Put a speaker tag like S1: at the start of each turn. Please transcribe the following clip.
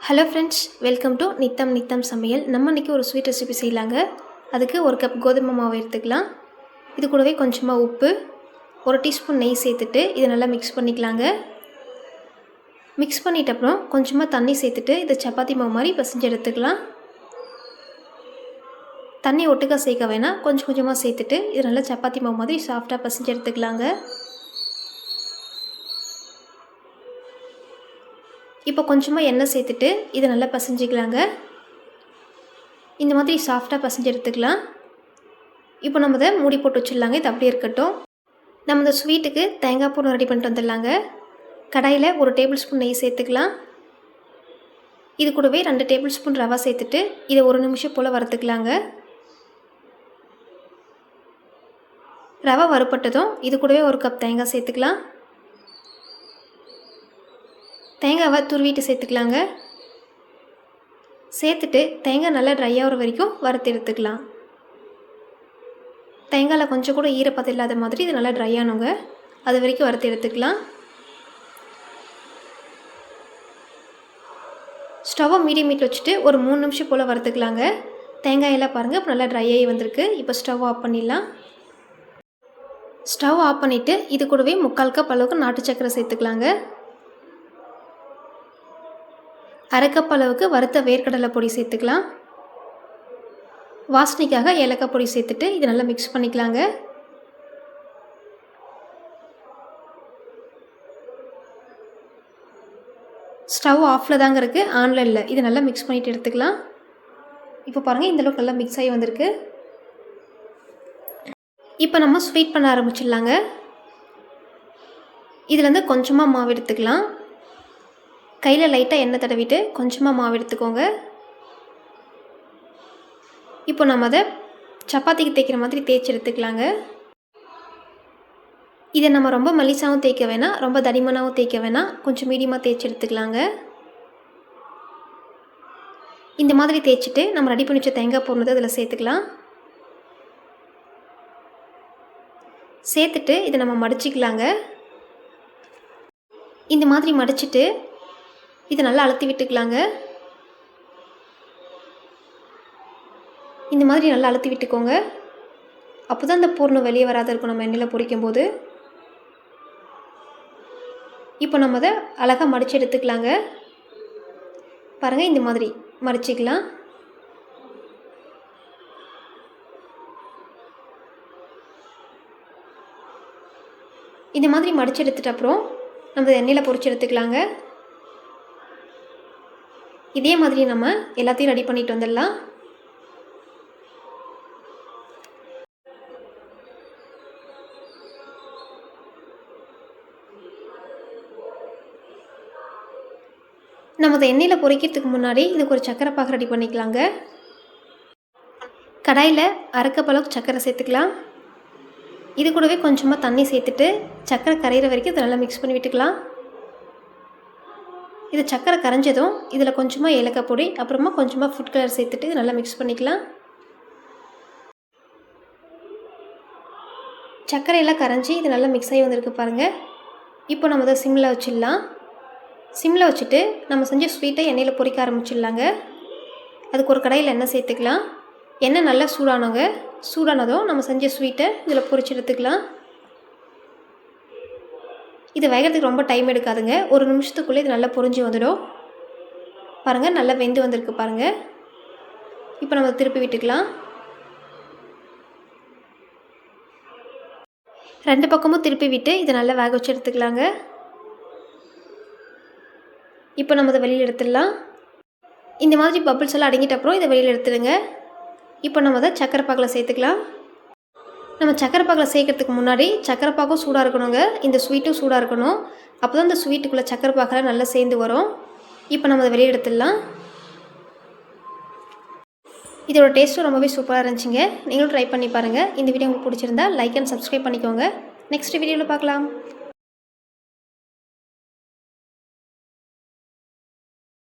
S1: Hello friends, welcome to நித்தம் சமையல். நம்ம இன்றைக்கி ஒரு ஸ்வீட் ரெசிபி செய்யலாங்க. அதுக்கு ஒரு கப் கோதுமை மாவு எடுத்துக்கலாம். இது கூடவே கொஞ்சமாக உப்பு, ஒரு டீஸ்பூன் நெய் சேர்த்துட்டு இதை நல்லா மிக்ஸ் பண்ணிக்கலாங்க. மிக்ஸ் பண்ணிட்ட அப்புறம் கொஞ்சமாக தண்ணி சேர்த்துட்டு இதை சப்பாத்தி மாவு மாதிரி பிசைஞ்சு எடுத்துக்கலாம். தண்ணி ஒட்டுக்கா சேர்க்க வேணாம், கொஞ்சம் கொஞ்சமாக சேர்த்துட்டு இது நல்லா சப்பாத்தி மாவு மாதிரி சாஃப்டாக பிசைஞ்சு எடுத்துக்கலாங்க. இப்போ கொஞ்சமாக எண்ணெய் சேர்த்துட்டு இதை நல்லா பசைஞ்சிக்கலாங்க. இந்த மாதிரி சாஃப்டாக பசைஞ்சு எடுத்துக்கலாம். இப்போ நம்ம இதை மூடி போட்டு வச்சிடலாங்க. இது அப்படியே இருக்கட்டும். நம்ம இந்த ஸ்வீட்டுக்கு தேங்காய் பூரம் ரெடி பண்ணிட்டு வந்துடலாங்க. கடாயில் ஒரு டேபிள் ஸ்பூன் நெய் சேர்த்துக்கலாம். இது கூடவே 2 டேபிள் ஸ்பூன் ரவை சேர்த்துட்டு இதை 1 நிமிஷம் போல் வறுத்துக்கலாங்க. ரவை வறுப்பட்டதும் இது கூடவே ஒரு கப் தேங்காய் சேர்த்துக்கலாம். தேங்காவை துருவிட்டு சேர்த்துக்கலாங்க. சேர்த்துட்டு தேங்காய் நல்லா ட்ரை ஆகிற வரைக்கும் வறுத்து எடுத்துக்கலாம். தேங்காயில் கொஞ்சம் கூட ஈரப்பதம் இல்லாத மாதிரி இது நல்லா ட்ரை ஆனுங்க. அது வரைக்கும் வறுத்து எடுத்துக்கலாம். ஸ்டவ்வை மீடியம் ஹீட்டில் வச்சுட்டு ஒரு 3 நிமிஷம் போல் வறுத்துக்கலாங்க. தேங்காயெல்லாம் பாருங்கள் இப்போ நல்லா ட்ரை ஆகி வந்திருக்கு. இப்போ ஸ்டவ் ஆஃப் பண்ணிடலாம். ஸ்டவ் ஆஃப் பண்ணிவிட்டு இது கூடவே 3/4 கப் அளவுக்கு நாட்டு சக்கரை சேர்த்துக்கலாங்க. 1/2 கப் அளவுக்கு வறுத்த வேர்க்கடலை பொடி சேர்த்துக்கலாம். வாசனைக்காக ஏலக்காய் பொடி சேர்த்துட்டு இது நல்லா மிக்ஸ் பண்ணிக்கலாங்க. ஸ்டவ் ஆஃபில் தாங்க இருக்குது, ஆனில் இல்லை. இது நல்லா மிக்ஸ் பண்ணிவிட்டு எடுத்துக்கலாம். இப்போ பாருங்கள் இந்தளவுக்கு நல்லா மிக்ஸ் ஆகி வந்திருக்கு. இப்போ நம்ம ஸ்வீட் பண்ண ஆரம்பிச்சிடலாங்க. இதுலேருந்து கொஞ்சமாக மாவு எடுத்துக்கலாம். கையில் லைட்டாக எண்ணெய் தடவிட்டு கொஞ்சமாக மாவு எடுத்துக்கோங்க. இப்போ நம்ம அதை சப்பாத்திக்கு தேய்க்கிற மாதிரி தேய்ச்சி எடுத்துக்கலாங்க. இதை நம்ம ரொம்ப மெலிசாவும் தேய்க்க வேணாம், ரொம்ப தடிமனாகவும் தேய்க்க வேணாம், கொஞ்சம் மீடியமாக தேய்ச்சி எடுத்துக்கலாங்க. இந்த மாதிரி தேய்ச்சிட்டு நம்ம ரெடி பண்ணி வச்ச தேங்காய் போடுறது அதில் சேர்த்துக்கலாம். சேர்த்துட்டு இதை நம்ம மடிச்சிக்கலாங்க. இந்த மாதிரி மடிச்சிட்டு இதை நல்லா அழுத்தி விட்டுக்கலாங்க. இந்த மாதிரி நல்லா அழுத்தி விட்டுக்கோங்க. அப்போ தான் இந்த பூர்ணம் வெளியே வராத இருக்கும் நம்ம எண்ணெயில் பொரிக்கும் போது. இப்போ நம்ம அதை அழகாக மடித்து எடுத்துக்கலாங்க. பாருங்கள் இந்த மாதிரி மடிச்சிக்கலாம். இந்த மாதிரி மடித்து எடுத்துகிட்ட அப்புறம் நம்ம எண்ணெயில் பொரிச்சு எடுத்துக்கலாங்க. இதே மாதிரி நம்ம எல்லாத்தையும் ரெடி பண்ணிட்டு வந்துடலாம். நம்ம அதை எண்ணெயில் பொரிக்கிறதுக்கு முன்னாடி இதுக்கு ஒரு சக்கரை பாகு ரெடி பண்ணிக்கலாங்க. கடாயில் 1/2 கப் அளவுக்கு சக்கரை சேர்த்துக்கலாம். இது கூடவே கொஞ்சமாக தண்ணி சேர்த்துட்டு சக்கரை கரையிற வரைக்கும் இதை நல்லா மிக்ஸ் பண்ணி விட்டுக்கலாம். இது சக்கரை கரைஞ்சதும் இதில் கொஞ்சமாக ஏலக்காய் பொடி, அப்புறமா கொஞ்சமாக ஃபுட் கலர் சேர்த்துட்டு இது நல்லா மிக்ஸ் பண்ணிக்கலாம். சர்க்கரையெல்லாம் கரைஞ்சி இது நல்லா மிக்ஸ் ஆகி வந்திருக்கு பாருங்கள். இப்போ நம்ம அதை சிம்மில் வச்சிடலாம். சிம்மில் வச்சுட்டு நம்ம செஞ்ச ஸ்வீட்டை எண்ணெயில் பொரிக்க ஆரம்பிச்சிடலாங்க. அதுக்கு ஒரு கடாயில் எண்ணெய் சேர்த்துக்கலாம். எண்ணெய் நல்லா சூடானதும் நம்ம செஞ்ச ஸ்வீட்டை இதில் பொரிச்சு எடுத்துக்கலாம். இது வேகிறதுக்கு ரொம்ப டைம் எடுக்காதுங்க. 1 நிமிஷத்துக்குள்ளே இது நல்லா பொரிஞ்சு வந்துடும். பாருங்கள் நல்லா வெந்து வந்திருக்கு பாருங்கள். இப்போ நம்ம திருப்பி விட்டுக்கலாம். 2 பக்கமும் திருப்பி விட்டு இதை நல்லா வேக வச்சு எடுத்துக்கலாங்க. இப்போ நம்ம இதை வெளியில் எடுத்துடலாம். இந்த மாதிரி பபிள்ஸ் எல்லாம் அடங்கிட்ட அப்புறம் இதை வெளியில் எடுத்துடுங்க. இப்போ நம்ம அதை சக்கரை பாகில் சேர்த்துக்கலாம். நம்ம சக்கரை பாகில் சேர்க்கறதுக்கு முன்னாடி சக்கரை பாகும் சூடாக இருக்கணுங்க, இந்த ஸ்வீட்டும் சூடாக இருக்கணும். அப்போ தான் இந்த ஸ்வீட்டுக்குள்ளே சக்கரை பாகெல்லாம் நல்லா சேர்ந்து வரும். இப்போ நம்ம அதை வெளியே எடுத்துடலாம். இதோட டேஸ்ட்டும் ரொம்பவே சூப்பராக இருந்துச்சுங்க. நீங்களும் ட்ரை பண்ணி பாருங்கள். இந்த வீடியோ உங்களுக்கு பிடிச்சிருந்தா லைக் அண்ட் சப்ஸ்கிரைப் பண்ணிக்கோங்க. நெக்ஸ்ட் வீடியோவில் பார்க்கலாம்.